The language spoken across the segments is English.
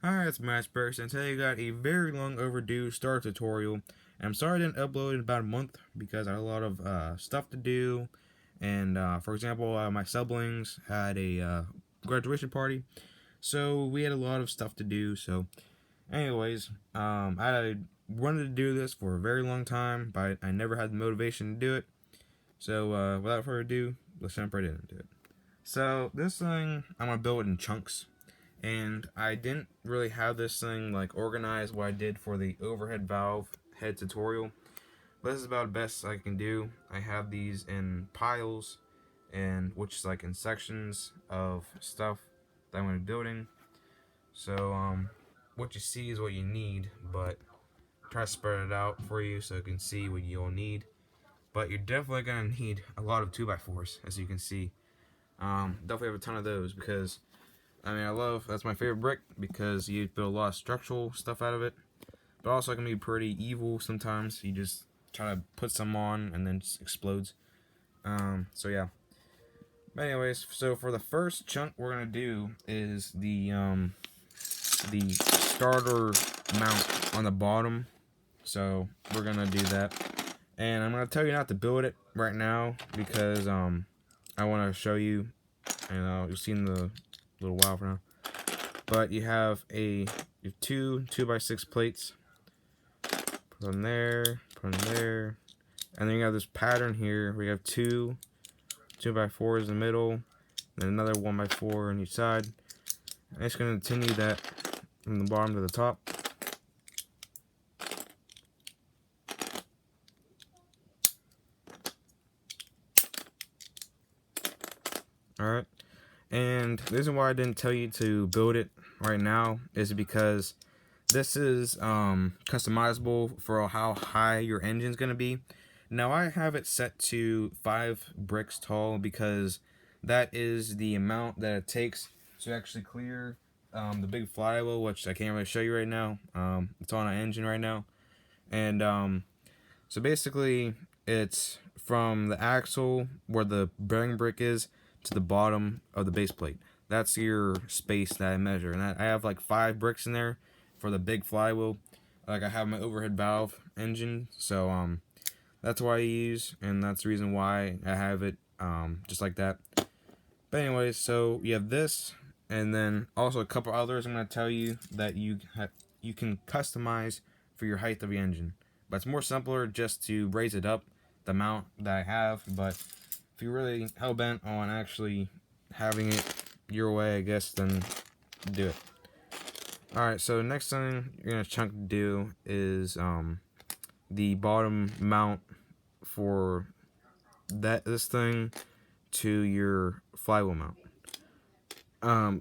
Hi, it's Matchburst, and today I got a very long overdue star tutorial. And I'm sorry I didn't upload in about a month because I had a lot of stuff to do. And for example, my siblings had a graduation party, so we had a lot of stuff to do. So, anyways, I wanted to do this for a very long time, but I never had the motivation to do it. So, without further ado, let's jump right into it. So, this thing, I'm gonna build it in chunks. And I didn't really have this thing like organized what I did for the overhead valve head tutorial, but this is about the best I can do. I have these in piles, and which is like in sections of stuff that I'm going to be building. So what you see is what you need, but try to spread it out for you so you can see what you'll need. But you're definitely going to need a lot of 2x4s, as you can see. Definitely have a ton of those because that's my favorite brick because you build a lot of structural stuff out of it. But also it can be pretty evil sometimes. You just try to put some on and then it just explodes. So yeah. But anyways, so for the first chunk we're gonna do is the starter mount on the bottom. So we're gonna do that. And I'm gonna tell you not to build it right now because I wanna show you, and you'll see in the little while from now. But you have two 2x6 plates. Put them there, put them there. And then you have this pattern here. We have two 2x4s in the middle, and another 1x4 on each side. And it's going to continue that from the bottom to the top. Alright. And the reason why I didn't tell you to build it right now is because this is customizable for how high your engine's going to be. Now I have it set to 5 bricks tall because that is the amount that it takes to actually clear the big flywheel, which I can't really show you right now. It's on an engine right now. And so basically it's from the axle where the bearing brick is to the bottom of the base plate. That's your space that I measure. And I have like 5 bricks in there for the big flywheel. Like I have my overhead valve engine. So that's what I use, and that's the reason why I have it just like that. But anyways, so you have this, and then also a couple others I'm going to tell you that you can customize for your height of your engine. But it's more simpler just to raise it up the amount that I have. But if you're really hell-bent on actually having it your way, I guess, then do it. Alright, so the next thing you're going to chunk to do is the bottom mount for this thing to your flywheel mount.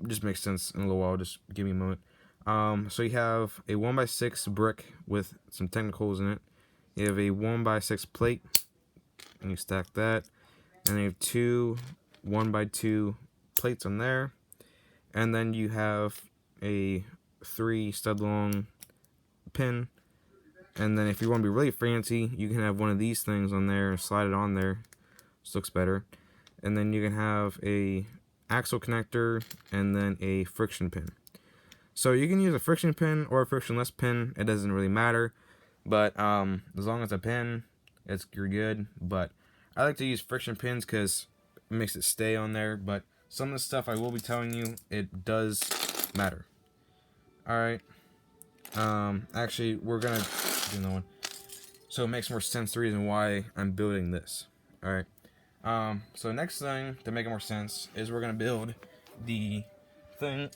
Just makes sense in a little while. Just give me a moment. So you have a 1x6 brick with some technicals in it. You have a 1x6 plate, and you stack that. And you have two 1x2 plates on there. And then you have a 3 stud long pin. And then if you want to be really fancy, you can have one of these things on there and slide it on there. This looks better. And then you can have a axle connector and then a friction pin. So you can use a friction pin or a frictionless pin. It doesn't really matter. But as long as a pin, you're good. But I like to use friction pins because it makes it stay on there. But some of the stuff I will be telling you, it does matter. Alright. Actually, we're gonna do another one, so it makes more sense the reason why I'm building this. Alright. So next thing to make it more sense is we're gonna build the thing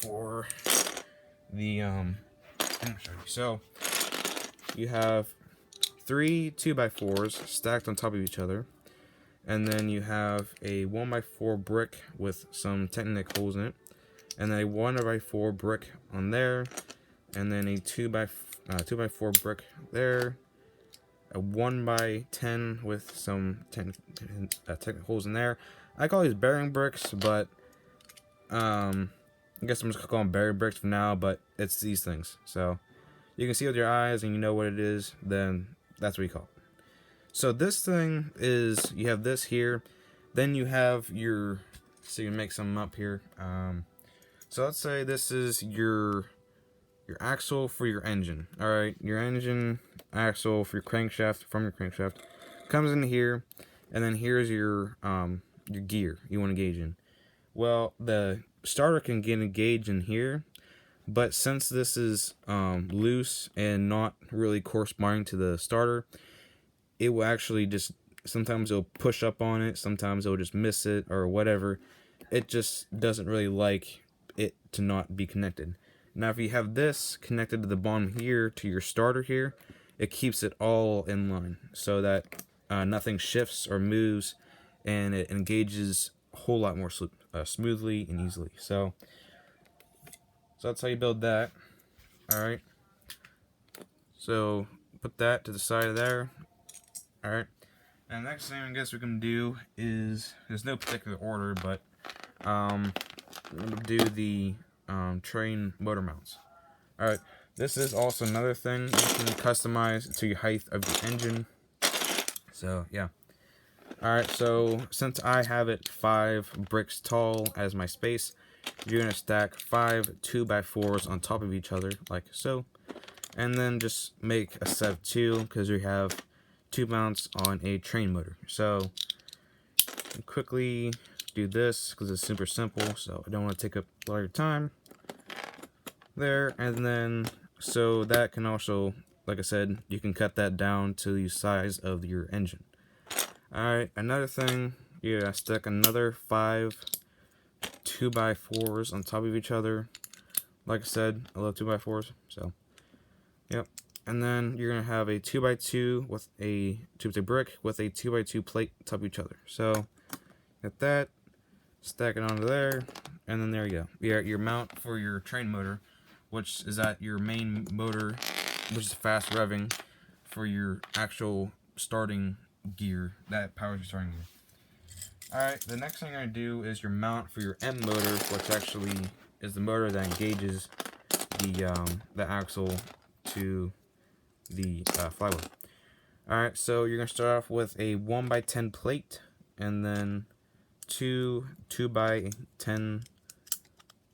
for the so you have 3 2x4s stacked on top of each other, and then you have a 1x4 brick with some Technic holes in it, and then a 1x4 brick on there, and then a 2x4 brick there, a 1x10 with some technical holes in there. I call these bearing bricks, but I guess I'm just gonna call them bearing bricks for now. But it's these things, so you can see with your eyes and you know what it is. Then that's what you call it. So this thing is, you have this here, then you have your, so you make some up here. So let's say this is your axle for your engine. All right, your engine axle for your crankshaft, from your crankshaft comes in here, and then here's your gear you want to gauge in. Well, the starter can get engaged in here, but since this is loose and not really corresponding to the starter, it will actually just, sometimes it'll push up on it, sometimes it'll just miss it or whatever. It just doesn't really like it to not be connected. Now if you have this connected to the bottom here to your starter here, it keeps it all in line so that nothing shifts or moves, and it engages a whole lot more smoothly and easily. So that's how you build that. Alright, so put that to the side of there. Alright, and the next thing I guess we can do is, there's no particular order, but I'm going to do the train motor mounts. Alright, this is also another thing you can customize to your height of your engine. So, yeah. Alright, so since I have it 5 bricks tall as my space, you're going to stack 5 2x4s on top of each other, like so. And then just make a set of 2, because we have 2 mounts on a train motor. So, quickly do this, because it's super simple, so I don't want to take up a lot of your time. There, and then, so that can also, like I said, you can cut that down to the size of your engine. Alright, another thing, you gotta stick another 5 2x4s on top of each other. Like I said, I love 2x4s, so, yep. And then you're gonna have a 2x2 with a 2x2 brick with a 2x2 plate on top of each other. So, get that, stack it onto there, and then there you go. You got your mount for your train motor, which is at your main motor, which is fast revving for your actual starting gear that powers your starting gear. Alright, the next thing I'm going to do is your mount for your M motor, which actually is the motor that engages the axle to the flywheel. Alright, so you're going to start off with a 1x10 plate, and then 2 2x10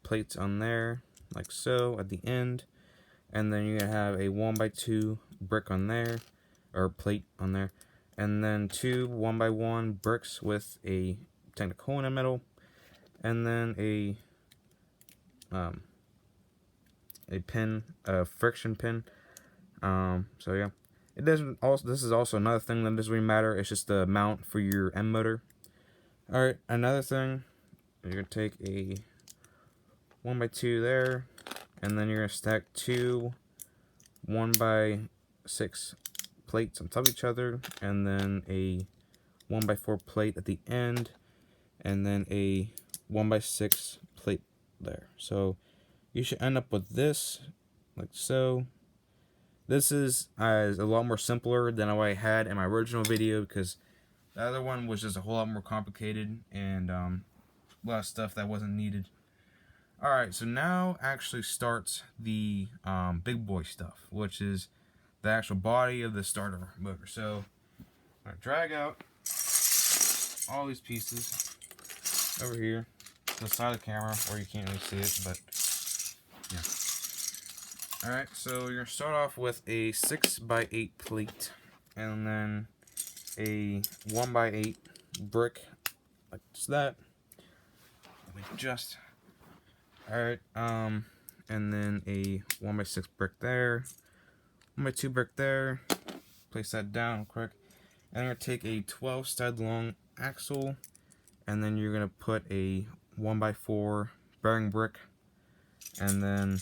plates on there, like so, at the end. And then you're going to have a 1x2 brick on there, or plate on there. And then 2 1x1 bricks with a technical hole in the middle. And then a pin, a friction pin. So yeah. It doesn't also, this is also another thing that doesn't really matter. It's just the mount for your M motor. Alright, another thing, you're going to take a 1x2 there, and then you're going to stack 2 1x6 plates on top of each other, and then a 1x4 plate at the end, and then a 1x6 plate there. So you should end up with this, like so. This is a lot more simpler than what I had in my original video, because the other one was just a whole lot more complicated and a lot of stuff that wasn't needed. Alright, so now actually starts the big boy stuff, which is the actual body of the starter motor. So I'm going to drag out all these pieces over here to the side of the camera where you can't really see it, but yeah. Alright, so you're going to start off with a 6x8 plate, and then a 1x8 brick, like that. Let me just... Alright, and then a 1x6 brick there, 1x2 brick there, place that down quick, and you're going to take a 12 stud long axle, and then you're going to put a 1x4 bearing brick, and then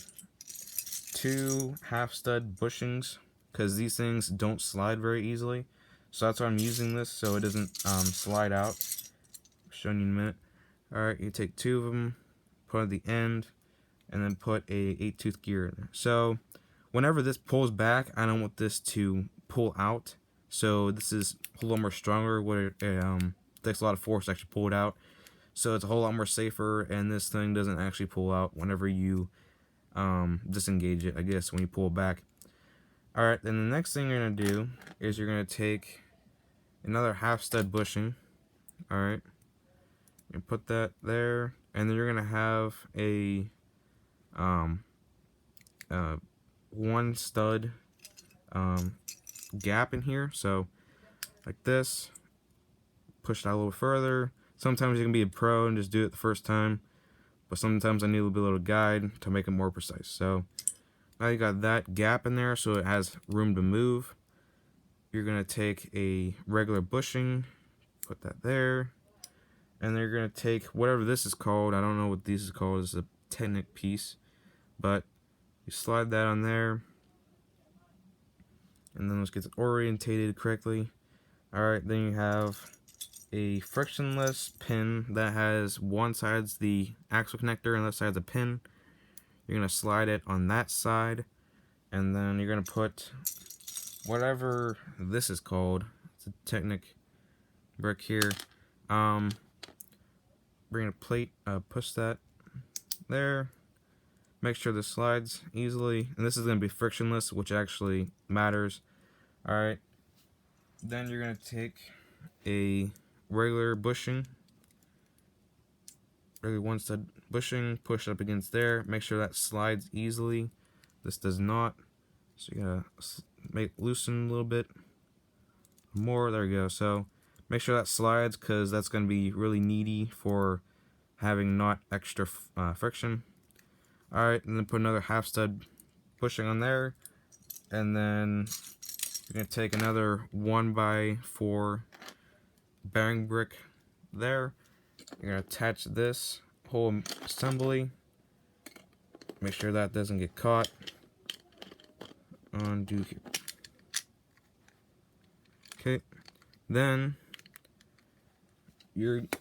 2 half stud bushings, because these things don't slide very easily, so that's why I'm using this, so it doesn't slide out. I'll show you in a minute. Alright, you take 2 of them, put at the end, and then put a 8-tooth gear in there. So whenever this pulls back, I don't want this to pull out. So this is a lot more stronger, where it takes a lot of force to actually pull it out. So it's a whole lot more safer, and this thing doesn't actually pull out whenever you disengage it, I guess, when you pull it back. Alright, then the next thing you're going to do is you're going to take another half stud bushing. Alright, you put that there, and then you're going to have a um, one stud gap in here. So like this, push that a little further. Sometimes you can be a pro and just do it the first time, but sometimes I need a little guide to make it more precise. So now you got that gap in there, so it has room to move. You're gonna take a regular bushing, put that there, and then you're gonna take whatever this is called. I don't know what this is called. It's a technic piece, but you slide that on there, and then let's get it orientated correctly. All right, then you have a frictionless pin that has one side's the axle connector and the other side's a pin. You're gonna slide it on that side, and then you're gonna put whatever this is called. It's a Technic brick here. Bring a plate, push that there. Make sure this slides easily, and this is gonna be frictionless, which actually matters. All right. Then you're gonna take a regular bushing, regular one stud bushing, push up against there. Make sure that slides easily. This does not, so you gotta loosen a little bit more. There we go. So make sure that slides, because that's gonna be really needy for having not extra friction. All right, and then put another half stud bushing on there, and then you're gonna take another 1x4 bearing brick there. You're gonna attach this whole assembly. Make sure that doesn't get caught. Undo here. Okay. Then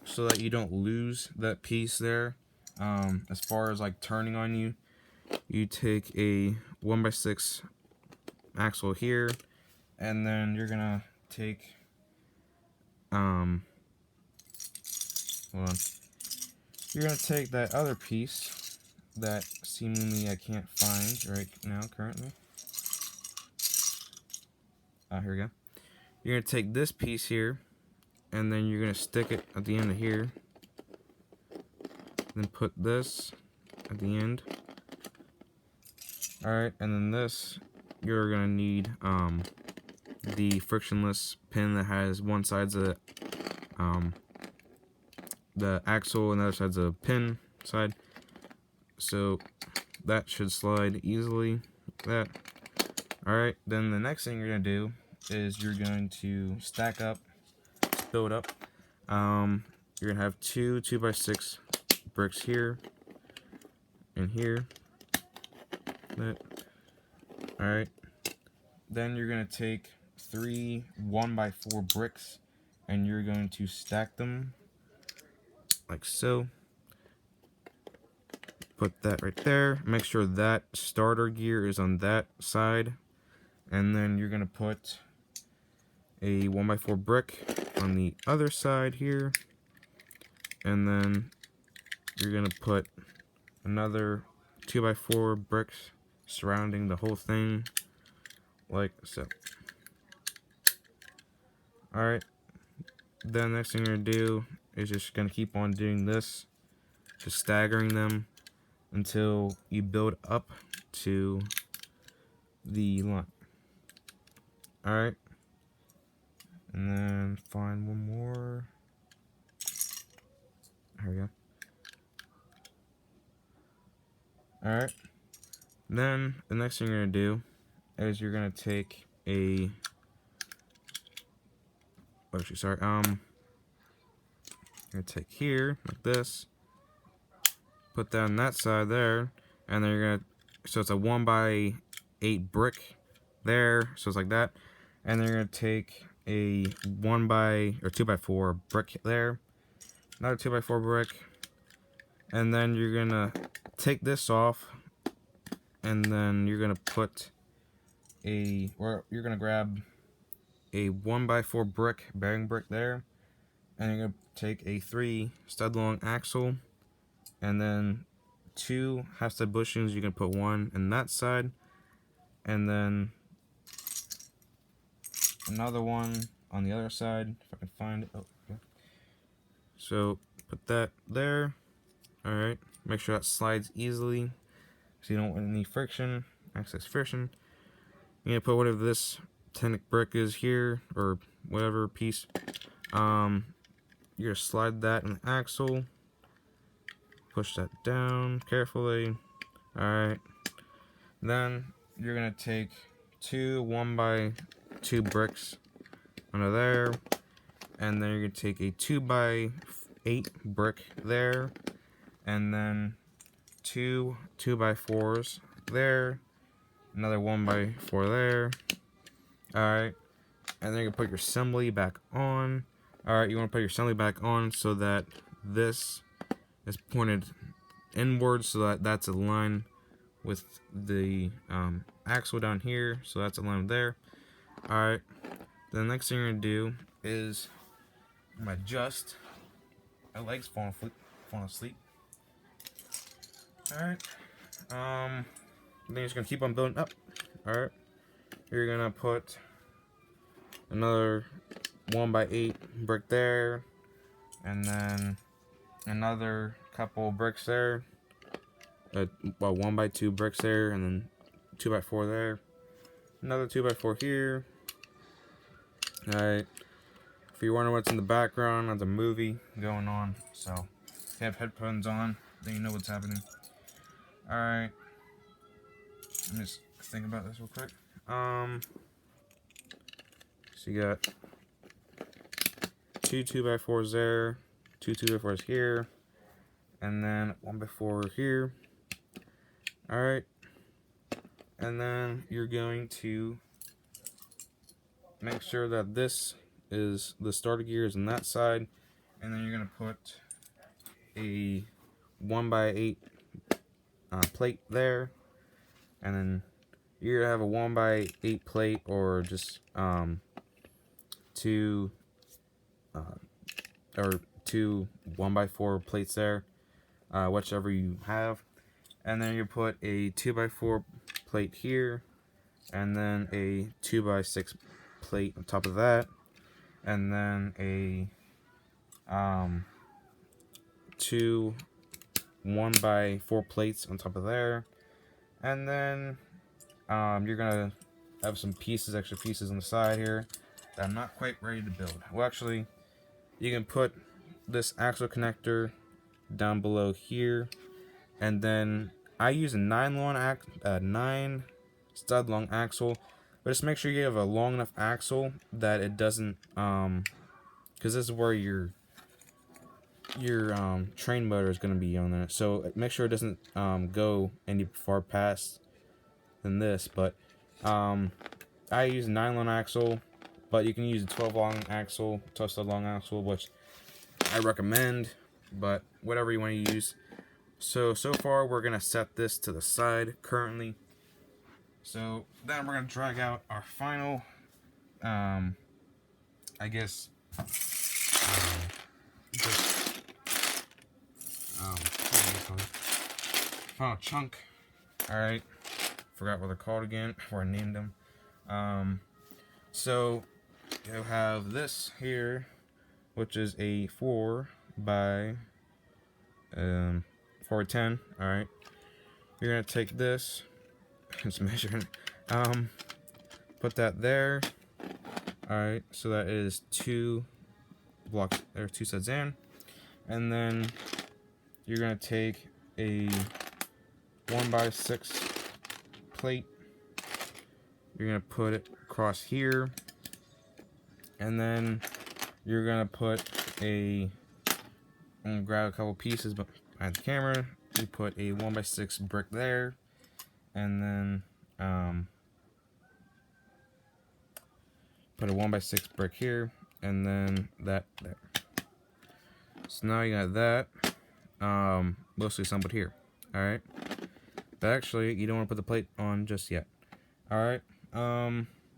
so that you don't lose that piece there. As far as like turning on you, you take a 1x6 axle here, and then you're gonna take hold on. You're gonna take that other piece that seemingly I can't find right now currently. Here we go. You're gonna take this piece here, and then you're gonna stick it at the end of here. Then put this at the end. Alright, and then this, you're gonna need the frictionless pin that has one side's the axle and the other side's a pin side. So that should slide easily like that. Alright, then the next thing you're gonna do is you're going to stack up, build up. You're gonna have two 2x6 bricks here and here. Alright, then you're gonna take 3 1x4 bricks, and you're going to stack them like so. Put that right there. Make sure that starter gear is on that side, and then you're gonna put a 1x4 brick on the other side here, and then you're gonna put another 2x4 bricks surrounding the whole thing like so. Alright, then next thing you're gonna do is just gonna keep on doing this, just staggering them until you build up to the line. Alright, and then find one more. There we go. Alright, then the next thing you're gonna do is you're gonna take a you're gonna take here like this, put that on that side there, and then you're gonna, so it's a 1x8 brick there, so it's like that, and then you're gonna take a 2x4 brick there, another 2x4 brick, and then you're gonna take this off, and then you're gonna put you're gonna grab a 1x4 brick, bearing brick there, and you're gonna take a 3 stud long axle, and then 2 half stud bushings. You can put 1 in that side, and then another one on the other side if I can find it. Oh, yeah. So put that there. Alright, make sure that slides easily. so you don't want any friction, excess friction. You're gonna put whatever this 10 brick is here, or whatever piece. You're gonna slide that in the axle. Push that down carefully. Alright. Then you're gonna take two 1x2 bricks under there. And then you're gonna take a 2x8 brick there. And then two 2x4s there. Another 1x4 there. Alright. And then you're gonna put your assembly back on. Alright, you wanna put your assembly back on so that this is pointed inwards, so that that's aligned with the axle down here, so that's aligned there. Alright, the next thing you're gonna do is adjust. My legs falling asleep. Alright, then you're just gonna keep on building up. Alright, you're gonna put another 1x8 brick there, and then another couple bricks there, well, 1x2 bricks there, and then 2x4 there, another 2x4 here. Alright, if you're wondering what's in the background, there's a movie going on, so if you have headphones on, then you know what's happening. Alright, let me just think about this real quick. So you got two 2x4s there, two 2x4s here, and then 1x4 here. Alright, and then you're going to make sure that this is the starter gear is on that side, and then you're going to put a 1x8 plate there, and then you're going to have a 1x8 plate, or just two 1x4 plates there, whichever you have. And then you put a 2x4 plate here, and then a 2x6 plate on top of that, and then a two 1x4 plates on top of there, and then you're gonna have some extra pieces on the side here that I'm not quite ready to build. Well, actually, you can put this axle connector down below here, and then I use a 9 stud long axle, but just make sure you have a long enough axle that it doesn't because this is where your train motor is going to be on it, so make sure it doesn't go any far past than this. But I use a 9 long axle, but you can use a 12 stud long axle, which I recommend, but whatever you want to use. So far we're gonna set this to the side currently. So then we're gonna drag out our final, I guess, final chunk. All right, forgot what they're called again, or I named them. So you have this here, which is a 4x 4x10. All right, you're gonna take this, just measure it, put that there. All right, so that is 2 blocks or 2 sets in, and then you're gonna take a 1x6 plate. You're gonna put it across here, and then you're gonna put I'm gonna grab a couple pieces behind the camera. You put a 1x6 brick there, and then put a 1x6 brick here, and then that there. So now you got that mostly assembled here. Alright, but actually you don't want to put the plate on just yet. Alright,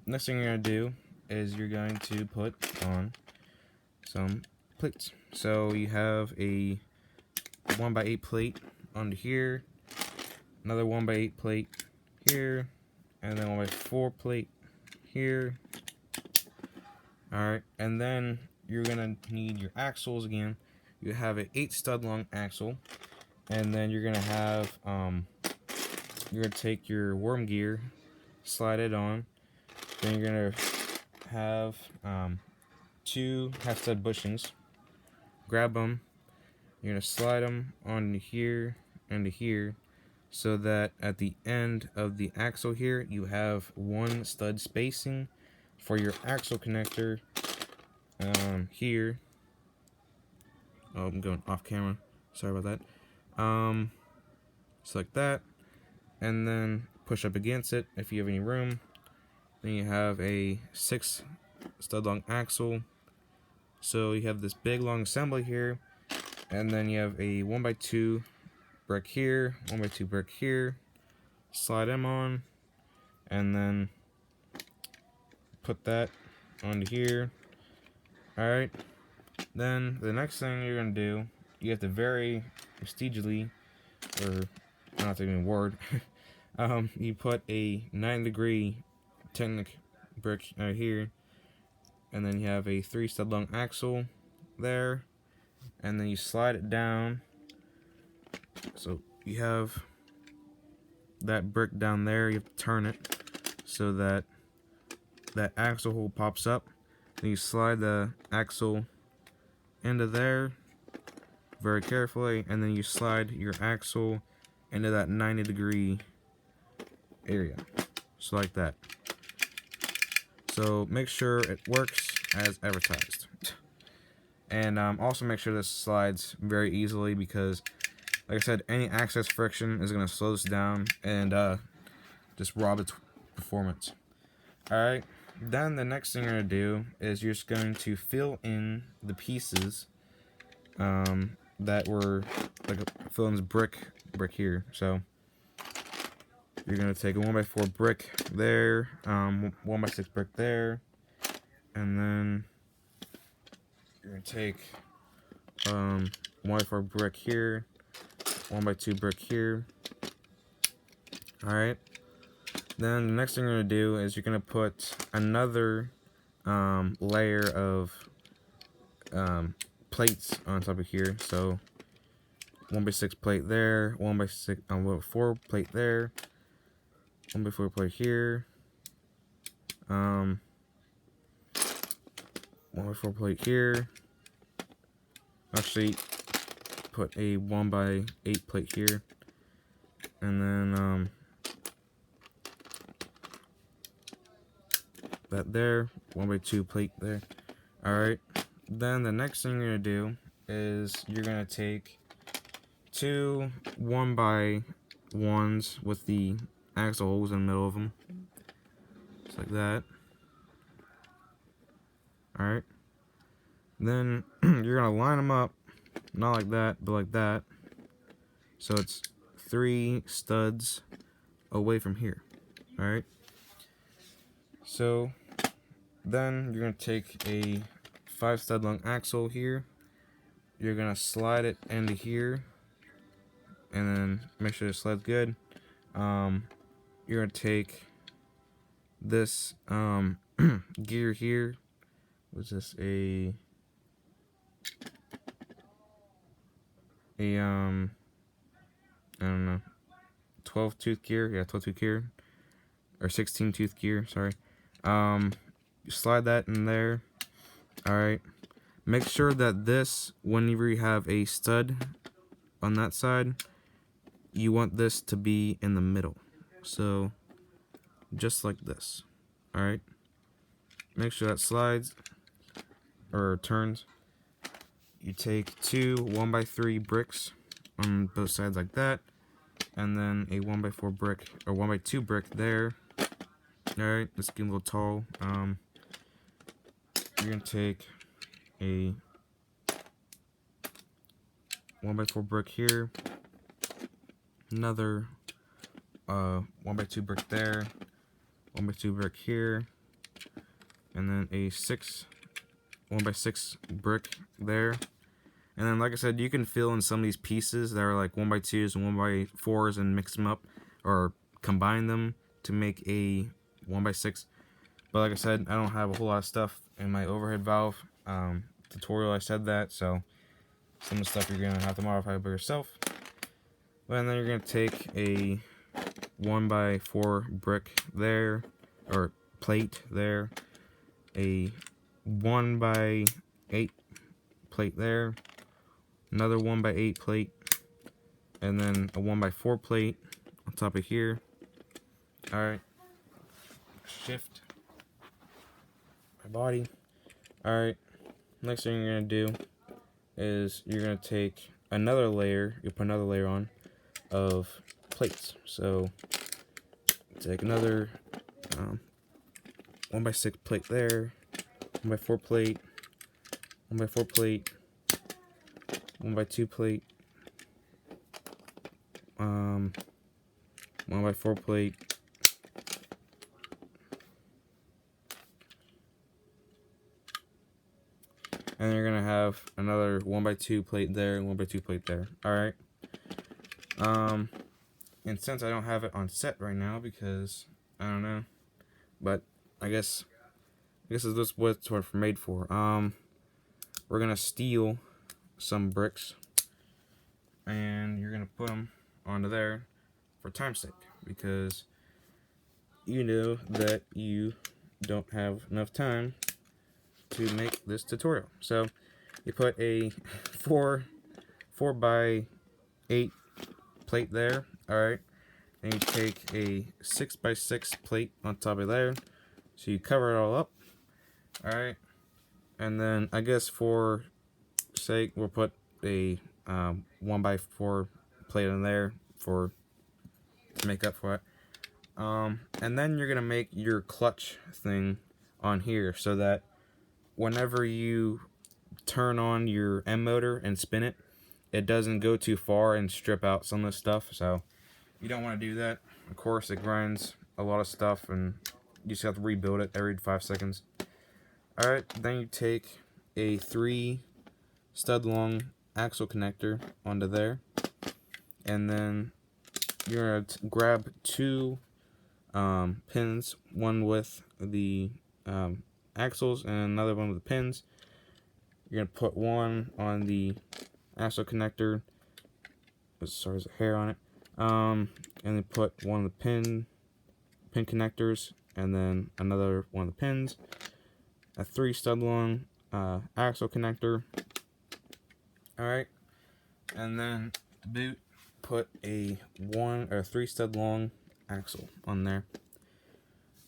next thing you're going to do is you're going to put on some plates. So you have a 1x8 plate under here, another 1x8 plate here, and then 1x4 plate here. Alright, and then you're gonna need your axles again. You have an 8 stud long axle, and then you're gonna have you're gonna take your worm gear, slide it on. Then you're gonna have 2 half stud bushings. Grab them. You're gonna slide them onto here and to here, so that at the end of the axle here you have 1 stud spacing for your axle connector here. Oh, I'm going off camera. Sorry about that. Select that, and then push up against it if you have any room. Then you have a 6 stud long axle. So you have this big long assembly here, and then you have a 1x2 brick here, 1x2 brick here. Slide them on, and then put that onto here. Alright, then the next thing you're gonna do, you have to very prestigiously, or not even a word, you put a 9-degree Technic brick right here, and then you have a 3 stud long axle there, and then you slide it down. So you have that brick down there. You have to turn it so that that axle hole pops up. Then you slide the axle into there very carefully, and then you slide your axle into that 90-degree area, so like that. So make sure it works as advertised, and also make sure this slides very easily, because like I said, any excess friction is going to slow this down and just rob its performance. Alright, then the next thing you're going to do is you're just going to fill in the pieces that were, like, fill in this brick here. So you're going to take a 1x4 brick there, 1x6 brick there, and then you're going to take 1x4 brick here, 1x2 brick here. Alright, then the next thing you're going to do is you're going to put another layer of plates on top of here. So 1x6 plate there, 1x4 plate there, 1x4 plate here, 1x4 plate here. Actually, put a 1x8 plate here, and then that there, 1x2 plate there. Alright, then the next thing you're gonna do is you're gonna take 2 1x1s with the axle holes in the middle of them, just like that. Alright, then you're gonna line them up, not like that, but like that, so it's 3 studs away from here. Alright, so then you're gonna take a 5 stud long axle here, you're gonna slide it into here, and then make sure it slides good. You're gonna take this gear here. Was this a I don't know, 12 tooth gear? Yeah, 12 tooth gear, or 16 tooth gear, sorry. You slide that in there. Alright, make sure that this, whenever you have a stud on that side, you want this to be in the middle, so just like this. Alright, make sure that slides or turns. You take 2 1x3 bricks on both sides like that, and then a 1x4 brick or 1x2 brick there. Alright, let's get a little tall. You're gonna take a 1x4 brick here, another 1x2 brick there, 1x2 brick here, and then a 1x6 brick there. And then, like I said, you can fill in some of these pieces that are like 1x2s and 1x4s and mix them up or combine them to make a 1x6. But like I said, I don't have a whole lot of stuff in my overhead valve tutorial. I said that, so some of the stuff you're gonna have to modify by yourself. And then you're gonna take a 1x4 brick there, or plate there, a 1x8 plate there, another 1x8 plate, and then a 1x4 plate on top of here. Alright, shift my body. Alright, next thing you're going to do is you're going to take another layer, you put another layer on of plates. So take another 1x6 plate there, 1x4 plate, 1x4 plate, 1x2 plate, 1x4 plate, and you're gonna have another 1x2 plate there and 1x2 plate there. Alright. And since I don't have it on set right now because I don't know, but I guess this is what it's sort of made for. We're gonna steal some bricks and you're gonna put them onto there for time's sake, because you know that you don't have enough time to make this tutorial. So you put a 4x8 plate there. Alright, and you take a 6x6 plate on top of there, so you cover it all up. Alright, and then I guess for sake we'll put a 1x4 plate in there to make up for it. And then you're gonna make your clutch thing on here so that whenever you turn on your M motor and spin it, it doesn't go too far and strip out some of the stuff. So you don't want to do that. Of course, it grinds a lot of stuff and you just have to rebuild it every 5 seconds. Alright, then you take a 3 stud long axle connector onto there, and then you're going to grab 2 pins, one with the axles and another one with the pins. You're going to put one on the axle connector, sorry, there's a hair on it, and then put one of the pin connectors, and then another one of the pins, a 3 stud long axle connector. Alright, and then the boot, put a 3 stud long axle on there.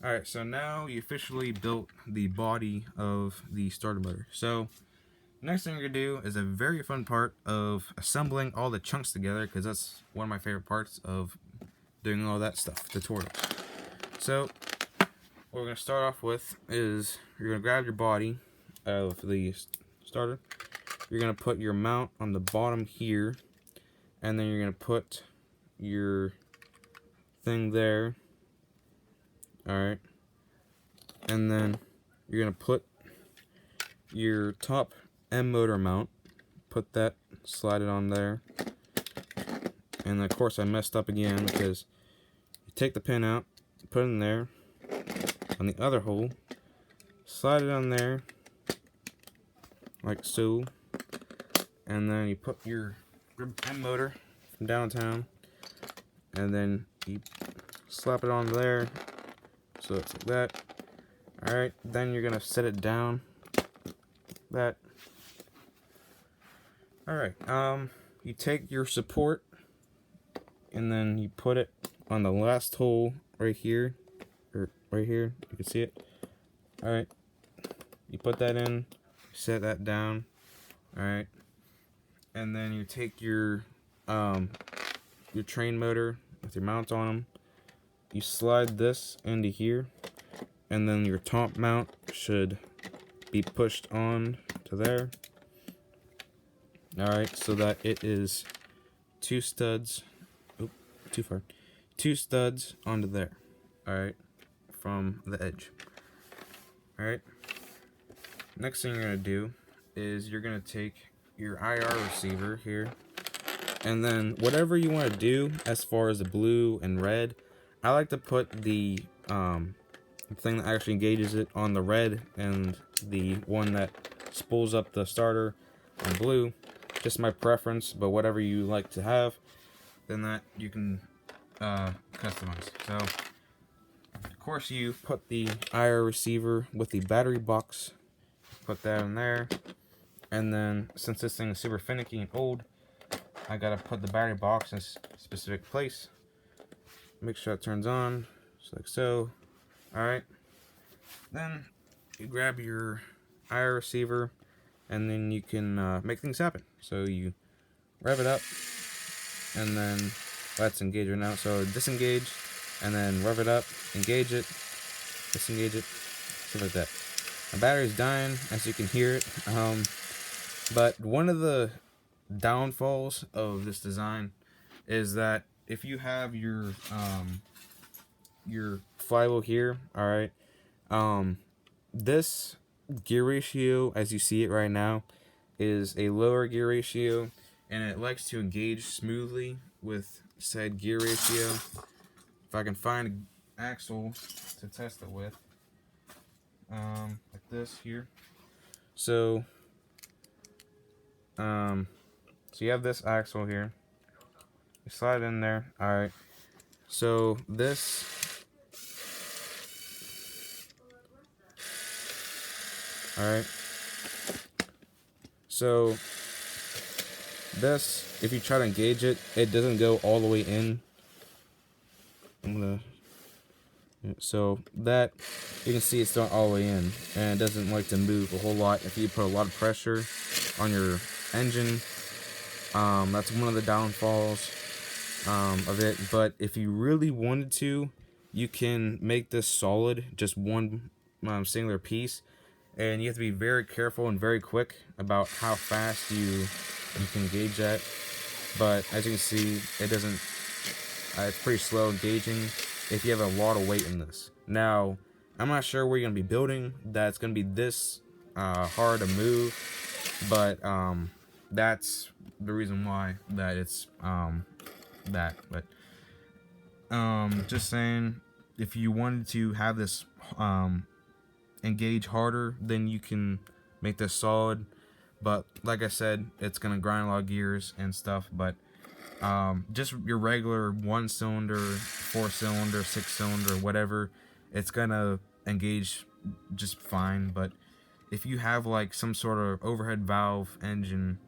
Alright, so now you officially built the body of the starter motor. So next thing you're going to do is a very fun part of assembling all the chunks together, because that's one of my favorite parts of doing all that stuff, tutorial. So what we're going to start off with is you're going to grab your body of the starter. You're going to put your mount on the bottom here, and then you're going to put your thing there. Alright, and then you're going to put your top M motor mount, put that, slide it on there, and of course I messed up again because you take the pin out, put it in there, on the other hole, slide it on there, like so, and then you put your M motor from downtown, and then you slap it on there, so it's like that. Alright, then you're going to set it down, that. Alright, you take your support, and then you put it on the last hole right here, or right here, you can see it. Alright, you put that in, set that down. Alright, and then you take your train motor with your mounts on them, you slide this into here, and then your top mount should be pushed on to there. Alright, so that it is 2 studs, oh, too far, 2 studs onto there, alright, from the edge. Alright, next thing you're going to do is you're going to take your IR receiver here, and then whatever you want to do as far as the blue and red, I like to put the thing that actually engages it on the red, and the one that spools up the starter on blue. Just my preference, but whatever you like to have, then that you can customized. So of course you put the IR receiver with the battery box, put that in there, and then since this thing is super finicky and old, I gotta put the battery box in a specific place. Make sure it turns on, just like so. Alright, then you grab your IR receiver, and then you can make things happen. So you rev it up, and then let's engage right now. So disengage, and then rev it up, engage it, disengage it, stuff like that. My battery's dying, as you can hear it. But one of the downfalls of this design is that if you have your flywheel here, all right, this gear ratio, as you see it right now, is a lower gear ratio, and it likes to engage smoothly with said gear ratio. If I can find an axle to test it with, like this here. So you have this axle here. You slide it in there. All right. So this. All right. So this, if you try to engage it, it doesn't go all the way in. So that, you can see it's not all the way in, and it doesn't like to move a whole lot if you put a lot of pressure on your engine. That's one of the downfalls of it. But if you really wanted to, you can make this solid, just one singular piece, and you have to be very careful and very quick about how fast you can gauge that. But as you can see, it doesn't. It's pretty slow engaging if you have a lot of weight in this. Now, I'm not sure where you're gonna be building that's gonna be this hard to move, but that's the reason why that it's that. But just saying, if you wanted to have this engage harder, then you can make this solid. But like I said, it's gonna grind a lot of gears and stuff. But just your regular 1-cylinder, 4-cylinder, 6-cylinder, whatever, it's gonna engage just fine. But if you have like some sort of overhead valve engine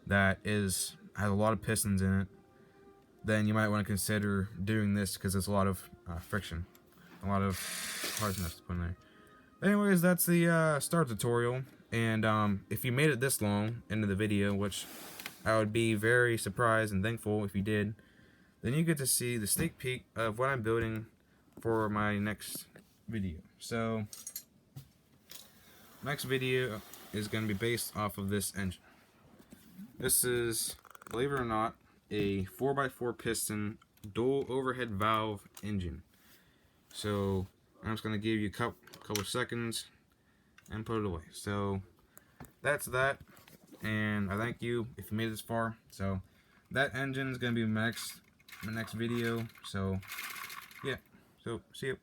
that has a lot of pistons in it, then you might want to consider doing this, because there's a lot of friction, a lot of hardness to put in there. But anyways, that's the start tutorial. And if you made it this long into the video, which I would be very surprised and thankful if you did, then you get to see the sneak peek of what I'm building for my next video. So, next video is going to be based off of this engine. This is, believe it or not, a 4x4 piston dual overhead valve engine. So, I'm just going to give you a couple seconds and put it away. So, that's that. And I thank you if you made it this far. So that engine is gonna be my next video. So yeah. So see you.